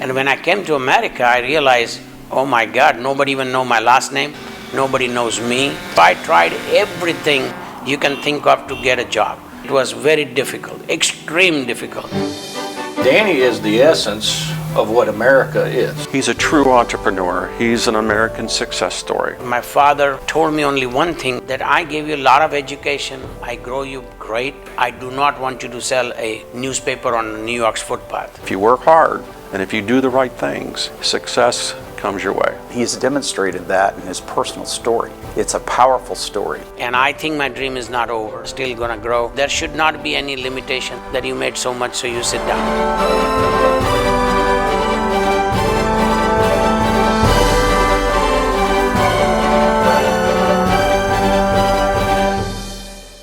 And when I came to America, I realized, oh my God, nobody even knows my last name. Nobody knows me. I tried everything you can think of to get a job. It was very difficult, extreme difficult. Danny is the essence of what America is. He's a true entrepreneur. He's an American success story. My father told me only one thing, that I gave you a lot of education, I grow you great. I do not want you to sell a newspaper on New York's footpath. If you work hard and if you do the right things, success comes your way. He's demonstrated that in his personal story. It's a powerful story. And I think my dream is not over, still gonna grow. There should not be any limitation that you made so much so you sit down.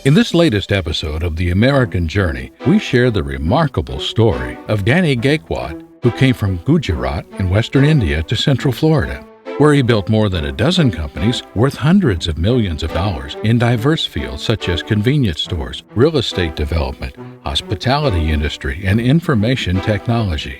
In this latest episode of The American Journey, we share the remarkable story of Danny Gaekwad, who came from Gujarat in western India to Central Florida, where he built more than a dozen companies worth hundreds of millions of dollars in diverse fields such as convenience stores, real estate development, hospitality industry, and information technology.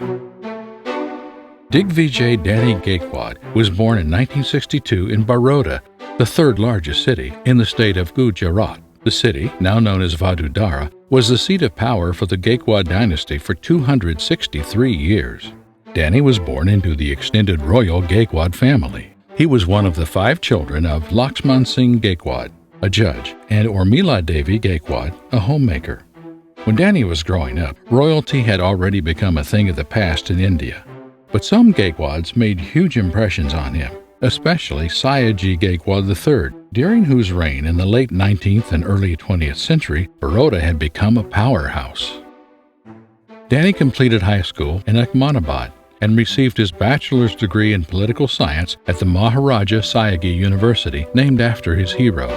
Digvijay Danny Gaekwad was born in 1962 in Baroda, the third largest city in the state of Gujarat. The city, now known as Vadodara, was the seat of power for the Gaekwad dynasty for 263 years. Danny was born into the extended royal Gaekwad family. He was one of the 5 children of Lakshman Singh Gaekwad, a judge, and Urmila Devi Gaekwad, a homemaker. When Danny was growing up, royalty had already become a thing of the past in India. But some Gaekwads made huge impressions on him, especially Sayaji Gaekwad III, during whose reign in the late 19th and early 20th century, Baroda had become a powerhouse. Danny completed high school in Ahmedabad and received his bachelor's degree in political science at the Maharaja Sayagi University, named after his hero.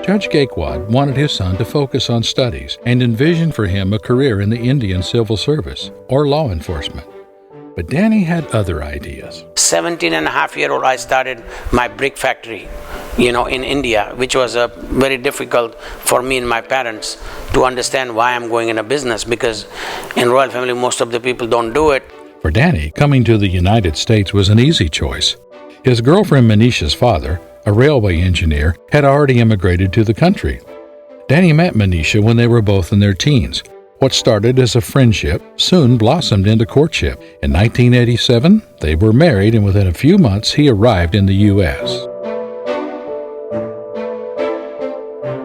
Judge Gaekwad wanted his son to focus on studies and envisioned for him a career in the Indian civil service or law enforcement. But Danny had other ideas. 17-and-a-half-year-old, I started my brick factory, in India, which was very difficult for me and my parents to understand why I'm going in a business, because in royal family, most of the people don't do it. For Danny, coming to the United States was an easy choice. His girlfriend Manish's father, a railway engineer, had already immigrated to the country. Danny met Manisha when they were both in their teens. What started as a friendship soon blossomed into courtship. In 1987, they were married, and within a few months, he arrived in the U.S.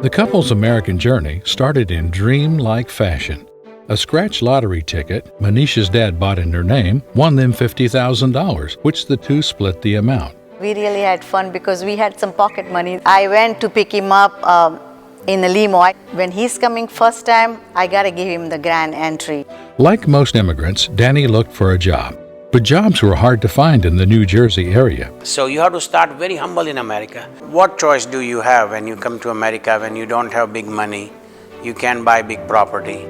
The couple's American journey started in dream-like fashion. A scratch lottery ticket Manisha's dad bought in her name won them $50,000, which the two split the amount. We really had fun because we had some pocket money. I went to pick him up in a limo. When he's coming first time, I gotta give him the grand entry. Like most immigrants, Danny looked for a job, but jobs were hard to find in the New Jersey area. So you have to start very humble in America. What choice do you have when you come to America when you don't have big money? You can't buy big property.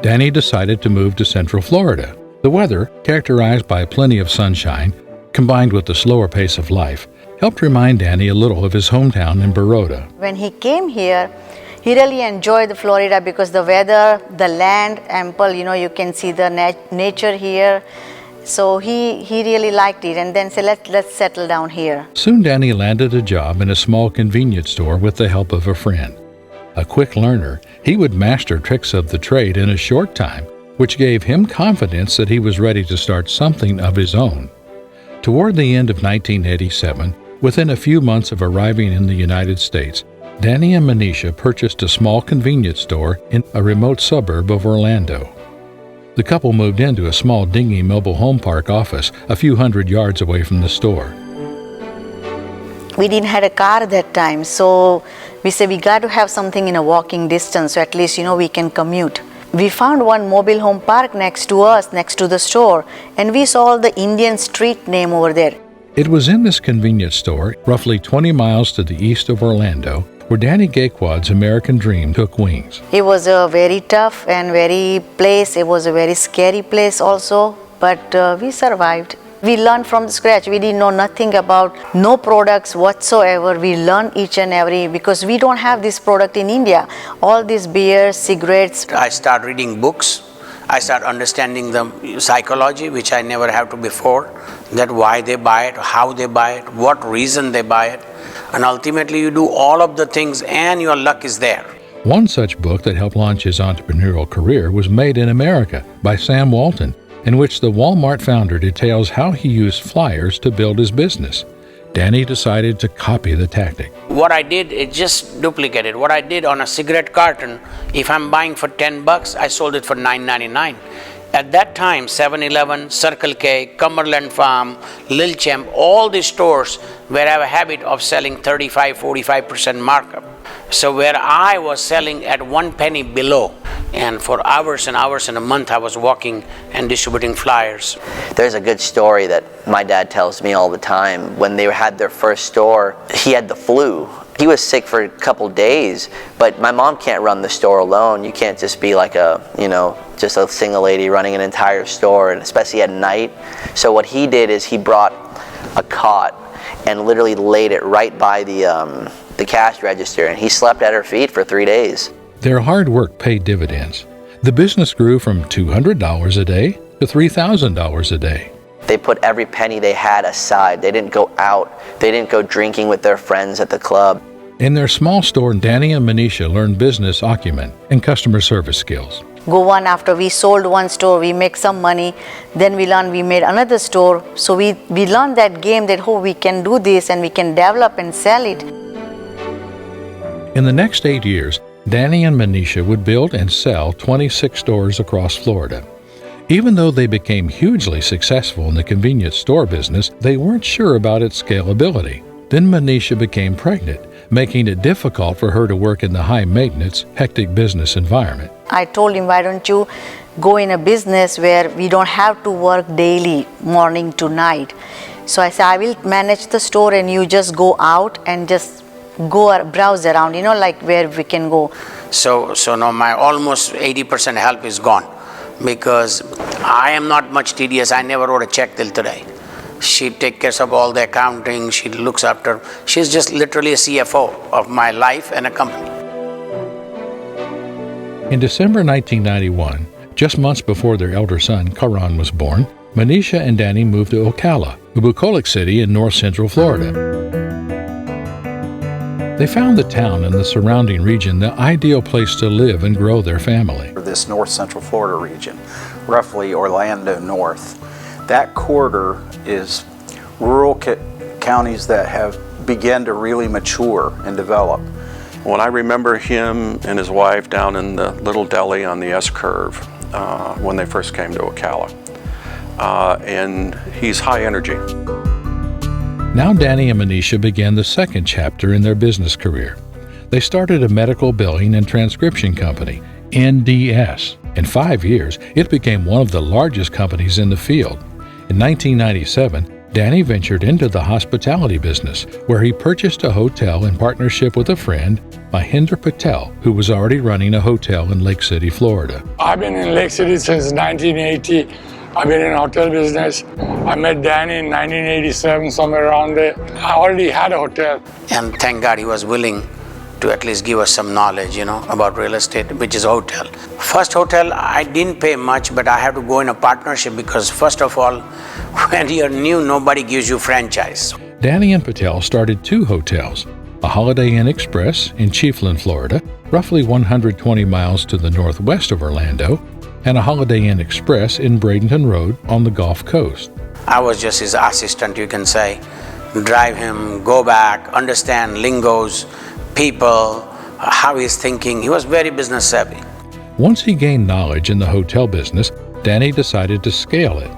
Danny decided to move to Central Florida. The weather, characterized by plenty of sunshine, combined with the slower pace of life, helped remind Danny a little of his hometown in Baroda. When he came here, he really enjoyed Florida because the weather, the land, ample, you can see the nature here. So he really liked it and then said, let's settle down here. Soon Danny landed a job in a small convenience store with the help of a friend. A quick learner, he would master tricks of the trade in a short time, which gave him confidence that he was ready to start something of his own. Toward the end of 1987, within a few months of arriving in the United States, Danny and Manisha purchased a small convenience store in a remote suburb of Orlando. The couple moved into a small dingy mobile home park office a few hundred yards away from the store. We didn't have a car that time, so we said we got to have something in a walking distance, so at least we can commute. We found one mobile home park next to us, next to the store, and we saw the Indian street name over there. It was in this convenience store, roughly 20 miles to the east of Orlando, where Danny Gaekwad's American dream took wings. It was a very tough and very place. It was a very scary place also, but we survived. We learned from scratch. We didn't know nothing about no products whatsoever. We learned each and every, because we don't have this product in India. All these beers, cigarettes. I started reading books I start understanding the psychology, which I never have to before, that why they buy it, how they buy it, what reason they buy it. And ultimately you do all of the things and your luck is there. One such book that helped launch his entrepreneurial career was Made in America by Sam Walton, in which the Walmart founder details how he used flyers to build his business. Danny decided to copy the tactic. What I did is just duplicated. What I did on a cigarette carton, if I'm buying for $10, I sold it for $9.99. At that time, 7-Eleven, Circle K, Cumberland Farm, Lil Champ, all these stores were have a habit of selling 35-45% markup. So where I was selling at 1 penny below, and for hours and hours in a month I was walking and distributing flyers. There's a good story that my dad tells me all the time. When they had their first store, he had the flu. He was sick for a couple days, but my mom can't run the store alone. You can't just be like just a single lady running an entire store, and especially at night. So what he did is he brought a cot and literally laid it right by the cash register, and he slept at her feet for 3 days. Their hard work paid dividends. The business grew from $200 a day to $3,000 a day. They put every penny they had aside. They didn't go out. They didn't go drinking with their friends at the club. In their small store, Danny and Manisha learned business acumen and customer service skills. Go one after we sold one store, we make some money, then we made another store. So we learned that game that, we can do this and we can develop and sell it. In the next 8 years, Danny and Manisha would build and sell 26 stores across Florida. Even though they became hugely successful in the convenience store business, they weren't sure about its scalability. Then Manisha became pregnant, making it difficult for her to work in the high-maintenance, hectic business environment. I told him, why don't you go in a business where we don't have to work daily, morning to night. So I said, I will manage the store and you just go out and just go browse around, like where we can go. So now my almost 80% help is gone because I am not much tedious. I never wrote a check till today. She takes care of all the accounting, she looks after, she's just literally a CFO of my life and a company. In December 1991, just months before their elder son, Karan, was born, Manisha and Danny moved to Ocala, a bucolic city in north central Florida. They found the town and the surrounding region the ideal place to live and grow their family. This north central Florida region, roughly Orlando north, that corridor is rural counties that have begun to really mature and develop. When I remember him and his wife down in the little deli on the S-curve when they first came to Ocala, and he's high energy. Now Danny and Manisha began the second chapter in their business career. They started a medical billing and transcription company, NDS. In 5 years, it became one of the largest companies in the field. In 1997, Danny ventured into the hospitality business, where he purchased a hotel in partnership with a friend, Mahinder Patel, who was already running a hotel in Lake City, Florida. I've been in Lake City since 1980. I've been in hotel business. I met Danny in 1987, somewhere around there. I already had a hotel. And thank God he was willing to at least give us some knowledge, about real estate, which is a hotel. First hotel, I didn't pay much, but I had to go in a partnership because first of all, when you're new, nobody gives you franchise. Danny and Patel started 2 hotels, a Holiday Inn Express in Chiefland, Florida, roughly 120 miles to the northwest of Orlando, and a Holiday Inn Express in Bradenton Road on the Gulf Coast. I was just his assistant, you can say. Drive him, go back, understand lingos, people, how he's thinking. He was very business savvy. Once he gained knowledge in the hotel business, Danny decided to scale it.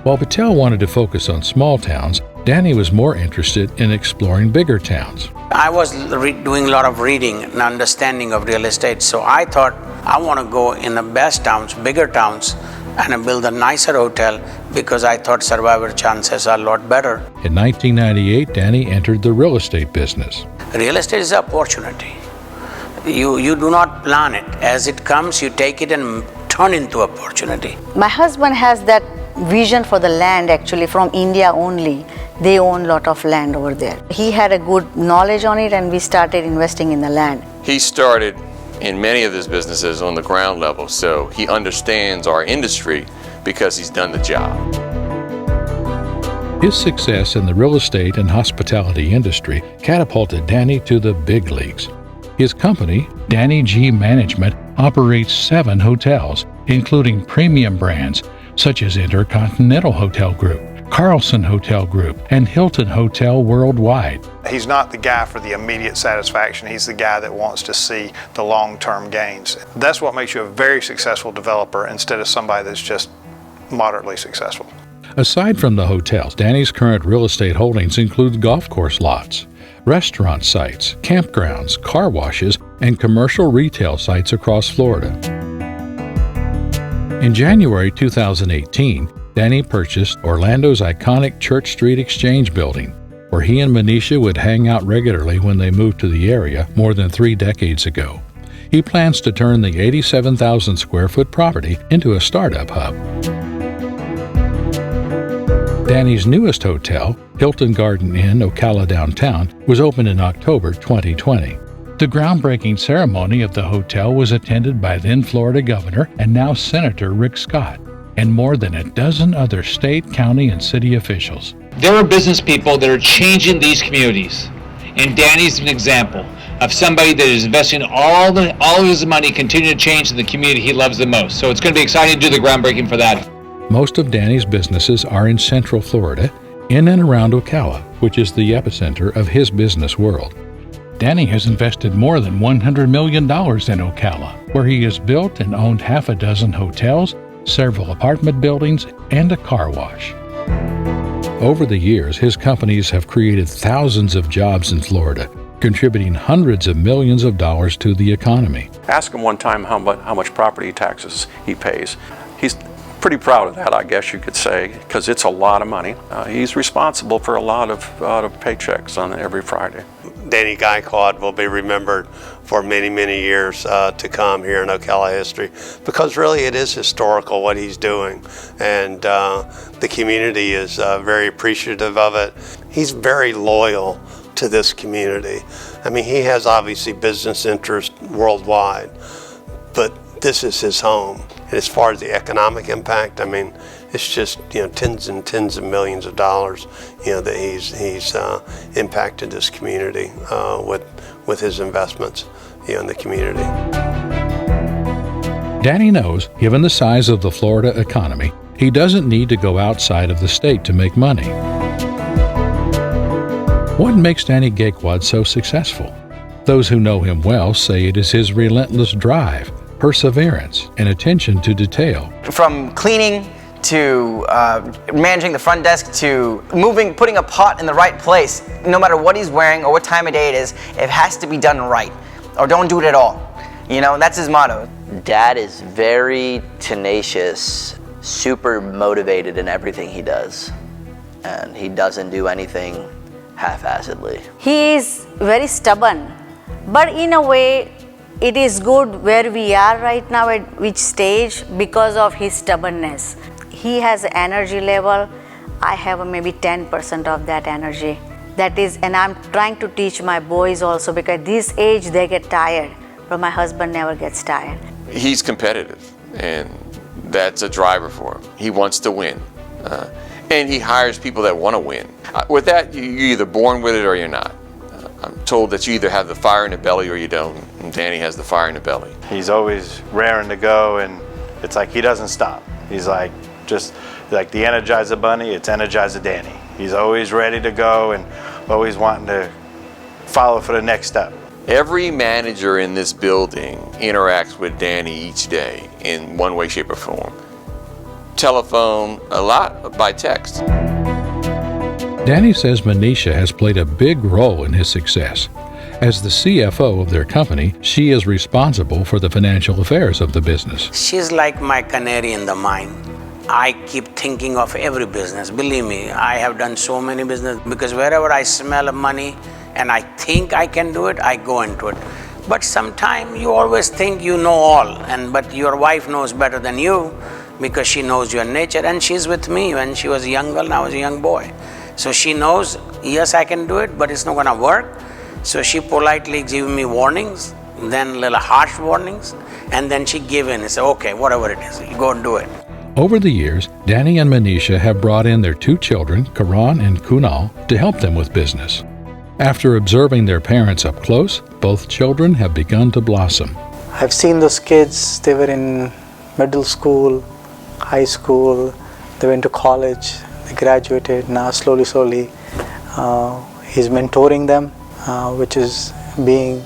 While Patel wanted to focus on small towns, Danny was more interested in exploring bigger towns. I was doing a lot of reading and understanding of real estate, so I thought I want to go in the best towns, bigger towns, and build a nicer hotel because I thought survival chances are a lot better. In 1998, Danny entered the real estate business. Real estate is an opportunity. You do not plan it. As it comes, you take it and turn into opportunity. My husband has that vision for the land actually from India only. They own a lot of land over there. He had a good knowledge on it and we started investing in the land. He started in many of his businesses on the ground level, so he understands our industry because he's done the job. His success in the real estate and hospitality industry catapulted Danny to the big leagues. His company, Danny G Management, operates 7 hotels, including premium brands such as Intercontinental Hotel Group, Carlson Hotel Group, and Hilton Hotel Worldwide. He's not the guy for the immediate satisfaction. He's the guy that wants to see the long-term gains. That's what makes you a very successful developer instead of somebody that's just moderately successful. Aside from the hotels, Danny's current real estate holdings include golf course lots, restaurant sites, campgrounds, car washes, and commercial retail sites across Florida. In January 2018, Danny purchased Orlando's iconic Church Street Exchange building, where he and Manisha would hang out regularly when they moved to the area more than 3 decades ago. He plans to turn the 87,000 square foot property into a startup hub. Danny's newest hotel, Hilton Garden Inn, Ocala downtown, was opened in October 2020. The groundbreaking ceremony of the hotel was attended by then Florida Governor and now Senator Rick Scott, and more than a dozen other state, county, and city officials. There are business people that are changing these communities, and Danny's an example of somebody that is investing all of his money, continuing to change the community he loves the most. So it's going to be exciting to do the groundbreaking for that. Most of Danny's businesses are in Central Florida, in and around Ocala, which is the epicenter of his business world. Danny has invested more than $100 million in Ocala, where he has built and owned half a dozen hotels, several apartment buildings, and a car wash. Over the years, his companies have created thousands of jobs in Florida, contributing hundreds of millions of dollars to the economy. Ask him one time how much property taxes he pays. He's pretty proud of that, I guess you could say, because it's a lot of money. He's responsible for a lot of paychecks on every Friday. Danny Gaekwad will be remembered for many, many years to come here in Ocala history, because really it is historical what he's doing, and the community is very appreciative of it. He's very loyal to this community. I mean, he has obviously business interests worldwide, but this is his home. And as far as the economic impact, I mean, it's just, tens and tens of millions of dollars, that he's impacted this community with his investments, in the community. Danny knows, given the size of the Florida economy, he doesn't need to go outside of the state to make money. What makes Danny Gaekwad so successful? Those who know him well say it is his relentless drive, perseverance, and attention to detail. From cleaning to managing the front desk to putting a pot in the right place, no matter what he's wearing or what time of day it is, it has to be done right, or don't do it at all. That's his motto. Dad is very tenacious, super motivated in everything he does, and he doesn't do anything half-assedly. He is very stubborn, but in a way, it is good where we are right now at which stage because of his stubbornness. He has energy level. I have maybe 10% of that energy. That is, and I'm trying to teach my boys also, because at this age they get tired, but my husband never gets tired. He's competitive, and that's a driver for him. He wants to win, and he hires people that want to win. With that, you're either born with it or you're not. I'm told that you either have the fire in the belly or you don't, and Danny has the fire in the belly. He's always raring to go, and it's like he doesn't stop. He's like just like the Energizer Bunny, it's Energizer Danny. He's always ready to go and always wanting to follow for the next step. Every manager in this building interacts with Danny each day in one way, shape, or form. Telephone, a lot by text. Danny says Manisha has played a big role in his success. As the CFO of their company, she is responsible for the financial affairs of the business. She's like my canary in the mine. I keep thinking of every business. Believe me, I have done so many business, because wherever I smell money and I think I can do it, I go into it. But sometimes you always think you know all, but your wife knows better than you, because she knows your nature, and she's with me when she was a young girl and I was a young boy. So she knows, yes, I can do it, but it's not gonna work. So she politely gives me warnings, then little harsh warnings, and then she gave in and said, okay, whatever it is, you go and do it. Over the years, Danny and Manisha have brought in their 2 children, Karan and Kunal, to help them with business. After observing their parents up close, both children have begun to blossom. I've seen those kids, they were in middle school, high school, they went to college, they graduated. Now slowly, he's mentoring them, which is being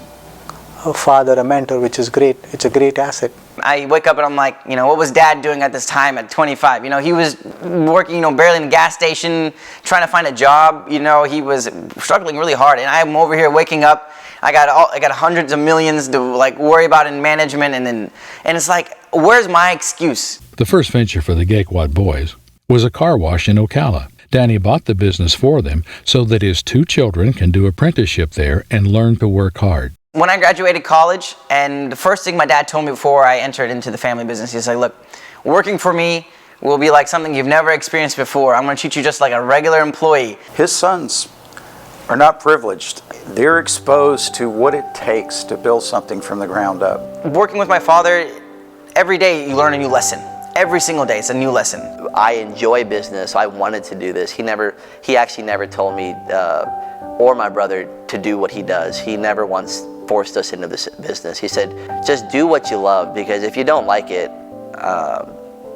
a father, a mentor, which is great. It's a great asset. I wake up and I'm like, what was Dad doing at this time at 25? He was working, barely in a gas station, trying to find a job. He was struggling really hard, and I'm over here waking up. I got hundreds of millions to worry about in management, and it's like, where's my excuse? The first venture for the Gaekwad boys was a car wash in Ocala. Danny bought the business for them so that his 2 children can do apprenticeship there and learn to work hard. When I graduated college, and the first thing my dad told me before I entered into the family business, he's like, look, working for me will be like something you've never experienced before. I'm going to treat you just like a regular employee. His sons are not privileged. They're exposed to what it takes to build something from the ground up. Working with my father, every day you learn a new lesson. Every single day it's a new lesson. I enjoy business. I wanted to do this. He actually never told me or my brother to do what he does. He never once forced us into this business. He said, just do what you love, because if you don't like it,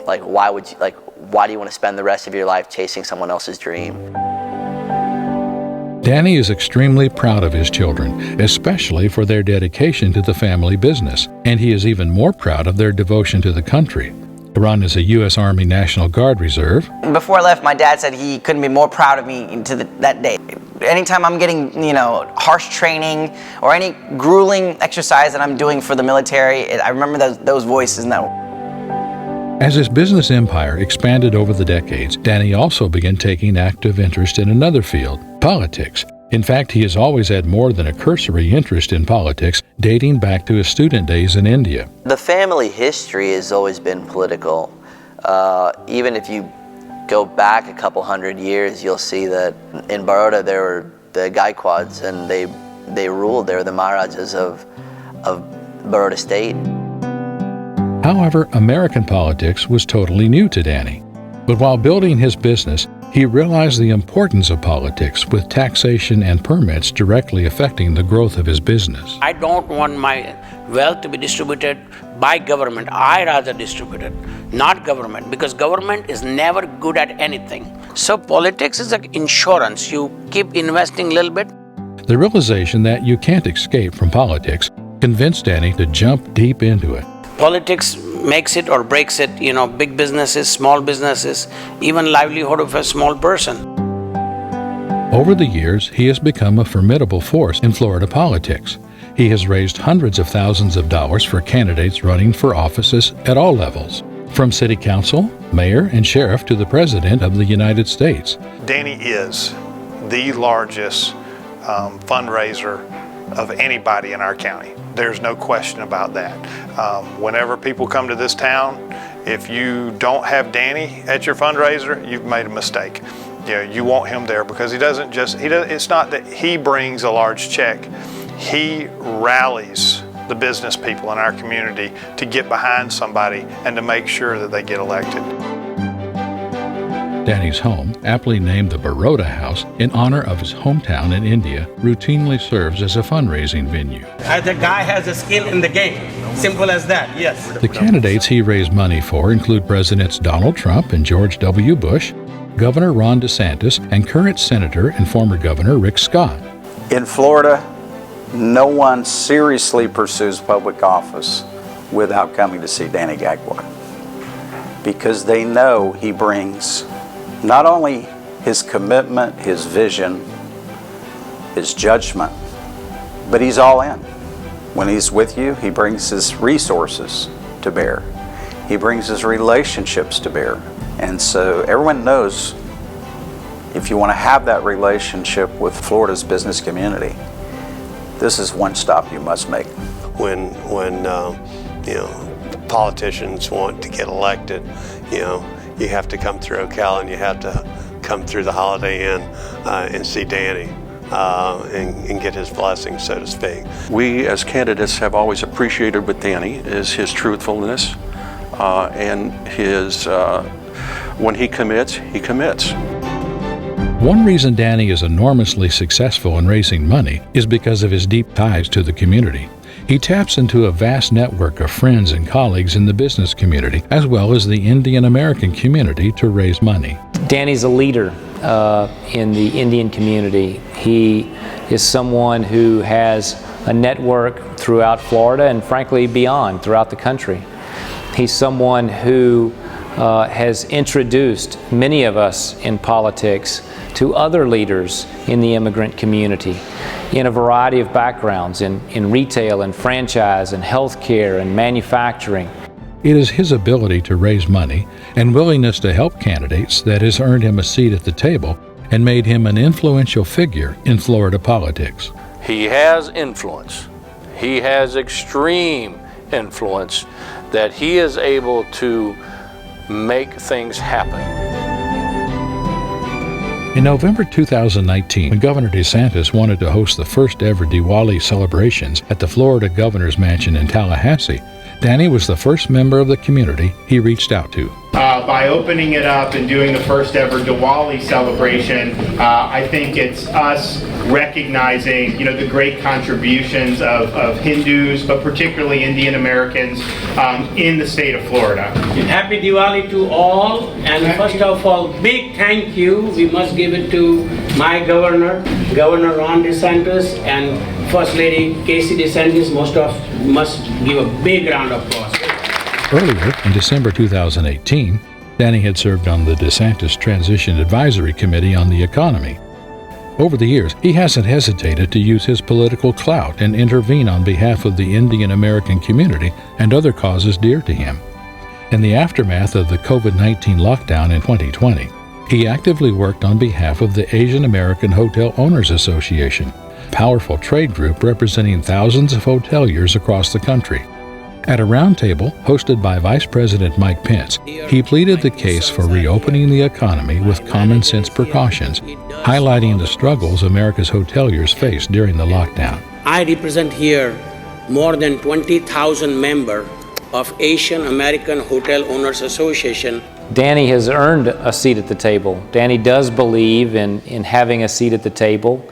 why do you want to spend the rest of your life chasing someone else's dream? Danny is extremely proud of his children, especially for their dedication to the family business, and he is even more proud of their devotion to the country. Karan is a U.S. Army National Guard Reserve. Before I left, my dad said he couldn't be more proud of me that day. Anytime I'm getting, harsh training or any grueling exercise that I'm doing for the military, I remember those voices now. As his business empire expanded over the decades, Danny also began taking active interest in another field, politics. In fact, he has always had more than a cursory interest in politics, dating back to his student days in India. The family history has always been political. Even if you go back a couple hundred years, you'll see that in Baroda there were the Gaekwads, and they ruled. They were the Maharajas of Baroda state. However, American politics was totally new to Danny. But while building his business, he realized the importance of politics, with taxation and permits directly affecting the growth of his business. I don't want my wealth to be distributed by government. I rather distribute it, not government, because government is never good at anything. So politics is like insurance. You keep investing a little bit. The realization that you can't escape from politics convinced Danny to jump deep into it. Politics makes it or breaks it, big businesses, small businesses, even livelihood of a small person. Over the years, he has become a formidable force in Florida politics. He has raised hundreds of thousands of dollars for candidates running for offices at all levels, from city council, mayor, and sheriff to the president of the United States. Danny is the largest fundraiser of anybody in our county. There's no question about that. Whenever people come to this town, if you don't have Danny at your fundraiser, you've made a mistake. You want him there, because it's not that he brings a large check. He rallies the business people in our community to get behind somebody and to make sure that they get elected. Danny's home, aptly named the Baroda House in honor of his hometown in India, routinely serves as a fundraising venue. The guy has a skill in the game. Simple as that, yes. The candidates he raised money for include Presidents Donald Trump and George W. Bush, Governor Ron DeSantis, and current Senator and former Governor Rick Scott. In Florida, no one seriously pursues public office without coming to see Danny Gaekwad, because they know he brings not only his commitment, his vision, his judgment, but he's all in. When he's with you, he brings his resources to bear. He brings his relationships to bear. And so everyone knows, if you want to have that relationship with Florida's business community, this is one stop you must make. When politicians want to get elected, you have to come through Ocala, and you have to come through the Holiday Inn and see Danny. and get his blessing, so to speak. We as candidates have always appreciated with Danny is his truthfulness and his, when he commits, he commits. One reason Danny is enormously successful in raising money is because of his deep ties to the community. He taps into a vast network of friends and colleagues in the business community, as well as the Indian American community, to raise money. Danny's a leader in the Indian community. He is someone who has a network throughout Florida and frankly beyond, throughout the country. He's someone who has introduced many of us in politics to other leaders in the immigrant community in a variety of backgrounds, in retail and franchise and healthcare and manufacturing. It is his ability to raise money and willingness to help candidates that has earned him a seat at the table and made him an influential figure in Florida politics. He has influence. He has extreme influence that he is able to make things happen. In November 2019, when Governor DeSantis wanted to host the first ever Diwali celebrations at the Florida Governor's Mansion in Tallahassee, Danny was the first member of the community he reached out to. By opening it up and doing the first ever Diwali celebration, I think it's us recognizing, the great contributions of Hindus, but particularly Indian Americans in the state of Florida. Happy Diwali to all, and first of all, big thank you. We must give it to my governor, Governor Ron DeSantis, and First Lady Casey DeSantis. Must give a big round of applause. Earlier, in December 2018, Danny had served on the DeSantis Transition Advisory Committee on the Economy. Over the years, he hasn't hesitated to use his political clout and intervene on behalf of the Indian American community and other causes dear to him. In the aftermath of the COVID-19 lockdown in 2020, he actively worked on behalf of the Asian American Hotel Owners Association, a powerful trade group representing thousands of hoteliers across the country. At a roundtable hosted by Vice President Mike Pence, he pleaded the case for reopening the economy with common sense precautions, highlighting the struggles America's hoteliers faced during the lockdown. I represent here more than 20,000 members of Asian American Hotel Owners Association. Danny has earned a seat at the table. Danny does believe in having a seat at the table,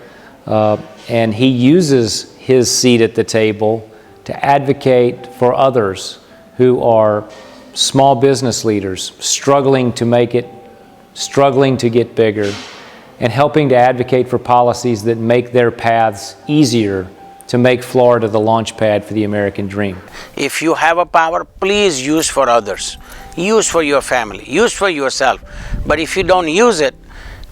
and he uses his seat at the table to advocate for others who are small business leaders, struggling to make it, struggling to get bigger, and helping to advocate for policies that make their paths easier to make Florida the launch pad for the American dream. If you have a power, please use for others. Use for your family, use for yourself. But if you don't use it,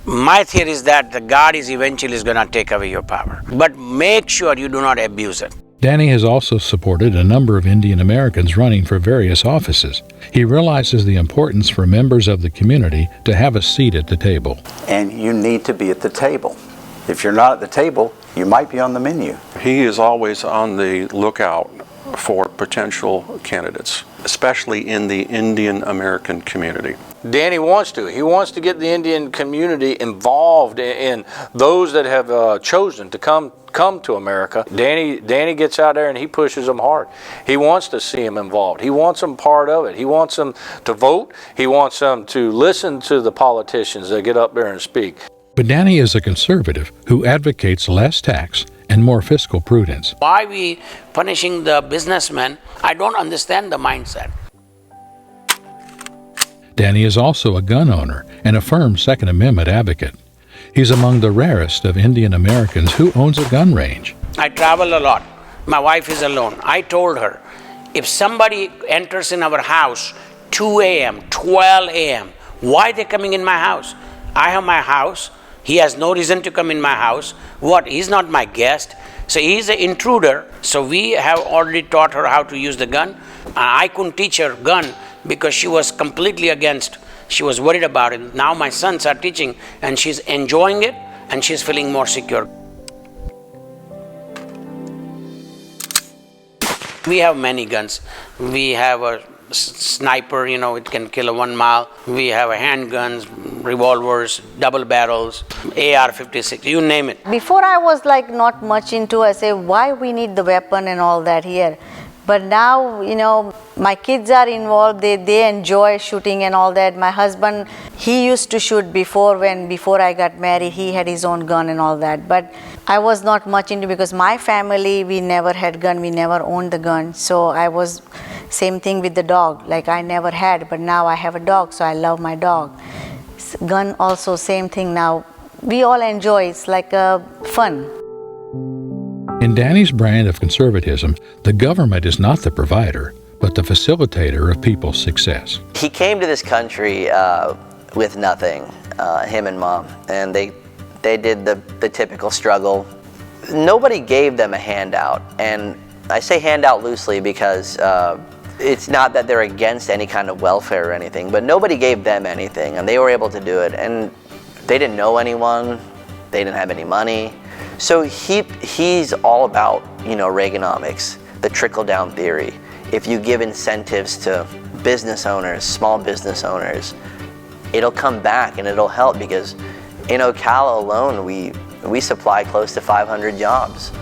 my theory is that the God is eventually going to take away your power. But make sure you do not abuse it. Danny has also supported a number of Indian Americans running for various offices. He realizes the importance for members of the community to have a seat at the table. And you need to be at the table. If you're not at the table, you might be on the menu. He is always on the lookout for potential candidates, especially in the Indian American community. Danny wants to. He wants to get the Indian community involved in those that have chosen to come to America. Danny gets out there and he pushes them hard. He wants to see them involved. He wants them part of it. He wants them to vote. He wants them to listen to the politicians that get up there and speak. But Danny is a conservative who advocates less tax and more fiscal prudence. Why we punishing the businessmen? I don't understand the mindset. Danny is also a gun owner and a firm Second Amendment advocate. He's among the rarest of Indian Americans who owns a gun range. I travel a lot. My wife is alone. I told her, if somebody enters in our house 2 a.m., 12 a.m., why are they coming in my house? I have my house. He has no reason to come in my house. What? He's not my guest. So he's an intruder. So we have already taught her how to use the gun. I couldn't teach her gun because she was completely against. She was worried about it. Now my sons are teaching and she's enjoying it and she's feeling more secure. We have many guns. We have a sniper, it can kill a 1 mile. We have handguns, revolvers, double barrels, AR-56, you name it. Before I was like not much into, I say, why we need the weapon and all that here? But now, my kids are involved, they enjoy shooting and all that. My husband, he used to shoot before I got married, he had his own gun and all that. But I was not much into, because my family, we never had gun, we never owned the gun. So I was, same thing with the dog, like I never had, but now I have a dog, so I love my dog. Gun also, same thing now. We all enjoy, it's like fun. In Danny's brand of conservatism, the government is not the provider, but the facilitator of people's success. He came to this country with nothing, him and Mom, and they did the typical struggle. Nobody gave them a handout, and I say handout loosely because it's not that they're against any kind of welfare or anything, but nobody gave them anything, and they were able to do it. And they didn't know anyone, they didn't have any money. So he's all about, Reaganomics, the trickle-down theory. If you give incentives to business owners, small business owners, it'll come back and it'll help, because in Ocala alone, we supply close to 500 jobs.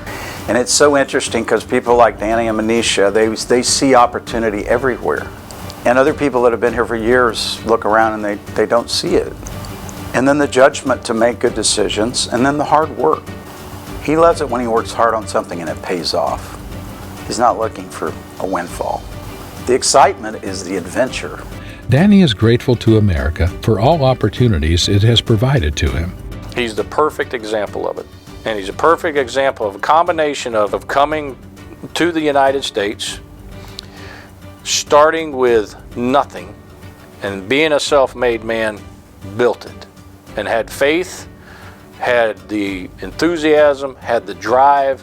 And it's so interesting because people like Danny and Manish, they see opportunity everywhere. And other people that have been here for years look around and they don't see it. And then the judgment to make good decisions, and then the hard work. He loves it when he works hard on something and it pays off. He's not looking for a windfall. The excitement is the adventure. Danny is grateful to America for all opportunities it has provided to him. He's the perfect example of it. And he's a perfect example of a combination of coming to the United States, starting with nothing, and being a self-made man, built it, and had faith, had the enthusiasm, had the drive,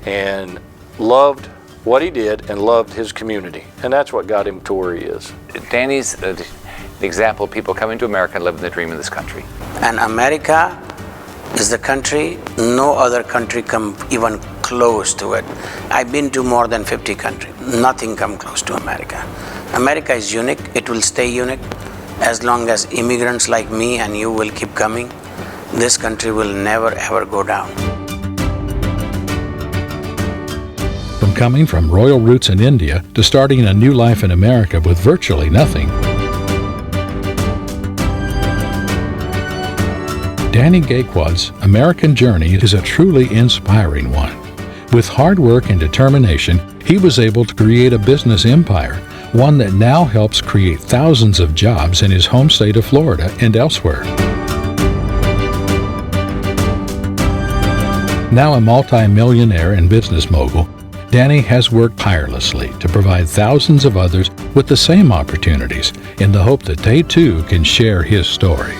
and loved what he did and loved his community. And that's what got him to where he is. Danny's the example of people coming to America and living the dream in this country. And America is the country, no other country come even close to it. I've been to more than 50 countries. Nothing come close to America. America is unique. It will stay unique. As long as immigrants like me and you will keep coming, this country will never ever go down. From coming from royal roots in India to starting a new life in America with virtually nothing, Danny Gaekwad's American journey is a truly inspiring one. With hard work and determination, he was able to create a business empire, one that now helps create thousands of jobs in his home state of Florida and elsewhere. Now a multi-millionaire and business mogul, Danny has worked tirelessly to provide thousands of others with the same opportunities in the hope that they too can share his story.